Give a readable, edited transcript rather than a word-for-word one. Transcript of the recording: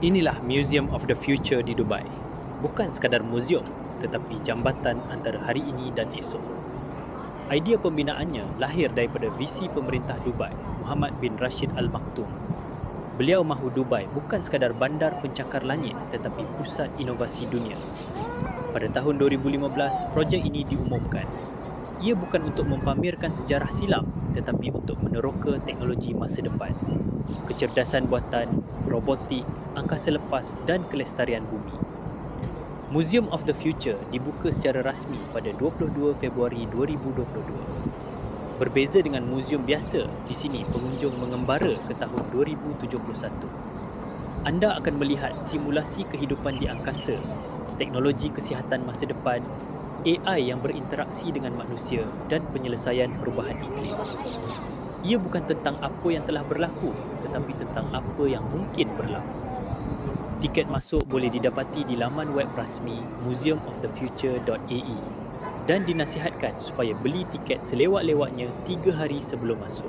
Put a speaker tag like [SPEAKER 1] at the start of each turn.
[SPEAKER 1] Inilah Museum of the Future di Dubai. Bukan sekadar muzium, tetapi jambatan antara hari ini dan esok. Idea pembinaannya lahir daripada visi pemerintah Dubai, Muhammad bin Rashid Al Maktoum. Beliau mahu Dubai bukan sekadar bandar pencakar langit tetapi pusat inovasi dunia. Pada tahun 2015, projek ini diumumkan. Ia bukan untuk mempamerkan sejarah silam tetapi untuk meneroka teknologi masa depan. Kecerdasan buatan, robotik, angkasa lepas dan kelestarian bumi. Museum of the Future dibuka secara rasmi pada 22 Februari 2022. Berbeza dengan muzium biasa, di sini pengunjung mengembara ke tahun 2071. Anda akan melihat simulasi kehidupan di angkasa, teknologi kesihatan masa depan, AI yang berinteraksi dengan manusia dan penyelesaian perubahan iklim. Ia bukan tentang apa yang telah berlaku, tetapi tentang apa yang mungkin berlaku. Tiket masuk boleh didapati di laman web rasmi museumofthefuture.ae dan dinasihatkan supaya beli tiket selewat-lewatnya 3 hari sebelum masuk.